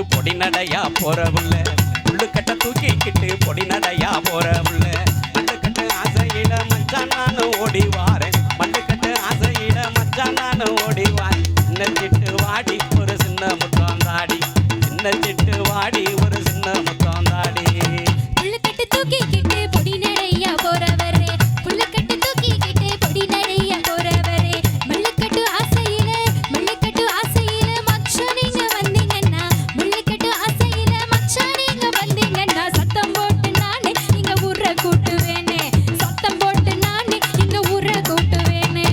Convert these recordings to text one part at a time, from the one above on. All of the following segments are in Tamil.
தூக்கிக்கிட்டு பொடி நடையா போற புள்ள புள்ளுக்கட்ட தூக்கிக்கிட்டு பொடி நடையா போற புள்ள மல்லுக்கட்டு ஆசையில மச்சான் நானும் ஓடி வாரேன் மல்லுக்கட்டு ஆசையில மச்சான் நானும் ஓடி வாரேன் சின்ன சிட்டு வாடி ஒரு சின்ன முத்தாந்தாடி சின்ன சிட்டு வாடி ஒரு சின்ன முத்தாந்தாடி புள்ளுக்கட்டு தூக்கிக்கிட்டு பொடி நடையா போறவரே புள்ளுக்கட்டு தூக்கிக்கிட்டு பொடி நடையா போறவரே மல்லுக்கட்டு ஆசையில மச்சான் நீங்க வந்தீங்கன்னா முள்ளுக்கட்டு ஆசையில மச்சான் நீங்க வந்தீங்கன்னா சத்தம் போட்டு நானே இங்க ஊரை கூட்டுவேனே சத்தம் போட்டு நானே இங்க ஊரை கூட்டுவேனே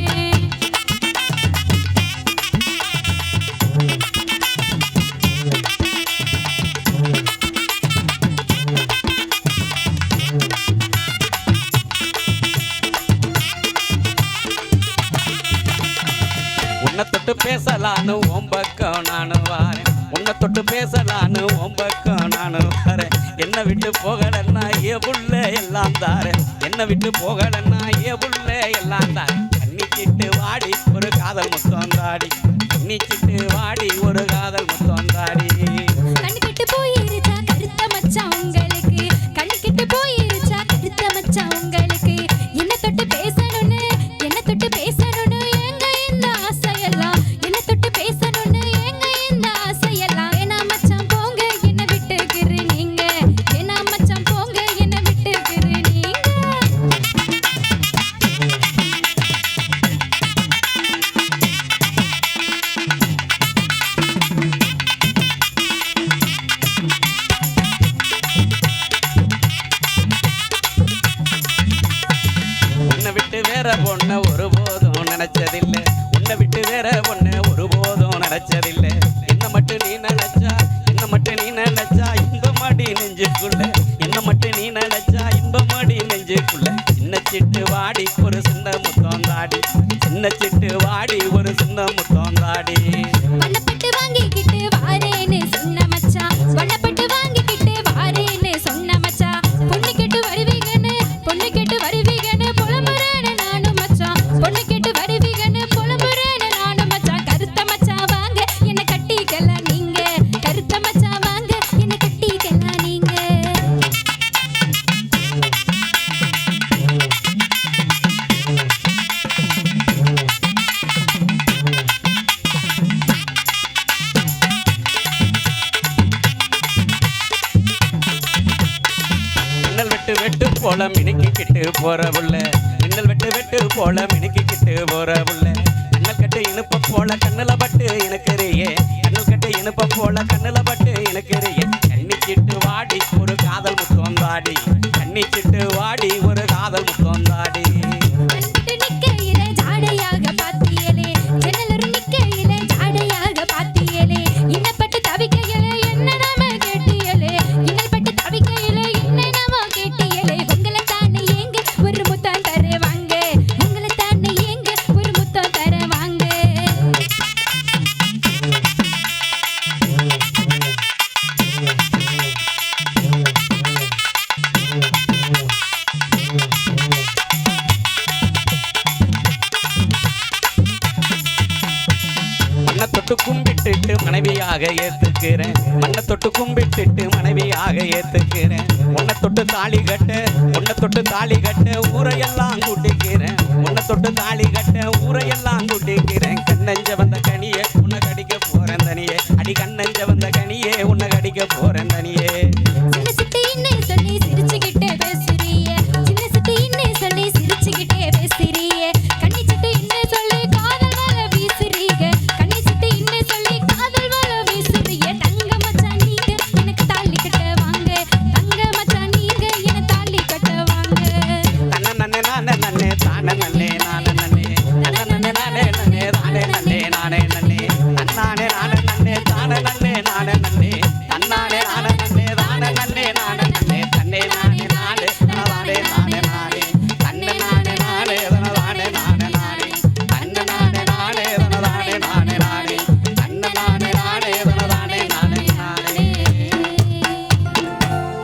உன்னை தொட்டு பேசலான்னு ஓம்பக்கம் நானு வாரேன் உன்னை தொட்டு பேசலான்னு ஓம்பக்கம் நானு வாரேன் என்ன விட்டு போகலன்னா ஏ புள்ள எல்லாம் தாரேன் என்ன விட்டு போகலன்னா ஏ புள்ள எல்லாம் தாரேன் கண்ணிச்சிட்டு வாடி ஒரு காதல் முத்தந்தாடி கண்ணிச்சிட்டு வாடி ஒரு காதல் முத்தந்தாடி கண்ணுக்கிட்டு போயிருச்சா கருத்த மச்சான் உங்களுக்கு கண்ணுக்கிட்டு போயிருச்சா கருத்த மச்சான் உங்களுக்கு என்ன தொட்டு பேசணும்னு ஏங்க இந்த ஆசையெல்லாம் என்ன தொட்டு பேசணும்னு ஏங்க இந்த ஆசையெல்லாம் ஏனா மச்சான் போங்க என்ன விட்டுக்கிறு நீங்க ஏனா மச்சான் போங்க என்ன விட்டுக்கிறு நீங்க உன்னை விட்டு வேற பொண்ண ஒருபோதும் நினைச்சதில்லை உன்னை விட்டு வேற பொண்ண ஒருபோதும் நினைச்சதில்லை என்ன மட்டும் நீ நினைச்சா இன்பமாடி நெஞ்சுக்குள்ள என்ன மட்டும் நீ நினைச்சா இன்பமாடி நெஞ்சுக்குள்ள சின்ன சிட்டு வாடி ஒரு சின்ன முத்தந்தாடி சின்ன சிட்டு வாடி ஒரு சின்ன முத்தந்தாடி வண்ணப்பட்டு வாங்கிக்கிட்டு வாரேன்னு சொன்ன மச்சான் வண்ணப்பட்டு வாங்கிக்கிட்டு வாரேன்னு சொன்ன மச்சான் பொண்ணு கேட்டு வருவீங்கன்னு புலம்புறேன்னு நானும் மச்சான் பொண்ணு கேட்டு வருவீங்கன்னு புலம்புறேன்னு நானும் மச்சான் கருத்த மச்சான் வாங்க என்ன கட்டிக்கலாம் நீங்க கருத்த மச்சான் வாங்க என்ன கட்டிக்கலாம் நீங்க மின்னல் வெட்டு போல மினுக்கிக்கிட்டு போற புள்ள மின்னல் வெட்டு போல மினுக்கிக்கிட்டு போற புள்ள கண்ணல் கட்டு இனுப்ப போல கண்ணுல பட்டு இனக்கறியே கண்ணல் கட்டு இனுப்ப போல கண்ணுல பட்டு இனக்கறியே கண்ணிச்சிட்டு வாடி ஒரு காதல் முத்தந்தாடி கண்ணிச்சிட்டு வாடி ஒரு காதல் முத்தந்தாடி கண்ணிட்டு நிக்கையில ஜாடையாக பாத்தியலே ஜன்னலரு நிக்கையில ஜாடையாக பாத்தியலே இன்னப்பட்டு தவிக்கையிலே என்ன நாம கேட்டியலே இன்னப்பட்டு தவிக்கையிலே என்ன நாம கேட்டியலே உங்களை தானே ஏங்க ஒரு முத்தம் தருவாங்க உங்களை தானே ஏங்க ஒரு முத்தம் தருவாங்க மண்ணை தொட்டு கும்பிட்டுட்டு மனைவியாக ஏத்துக்கிறேன் மண்ணை தொட்டு கும்பிட்டுட்டு மனைவியாக ஏத்துக்கிறேன் உன்னை தொட்டு தாலி கட்ட ஊரையெல்லாம் கூட்டிக்கிறேன் உன்னை தொட்டு தாலி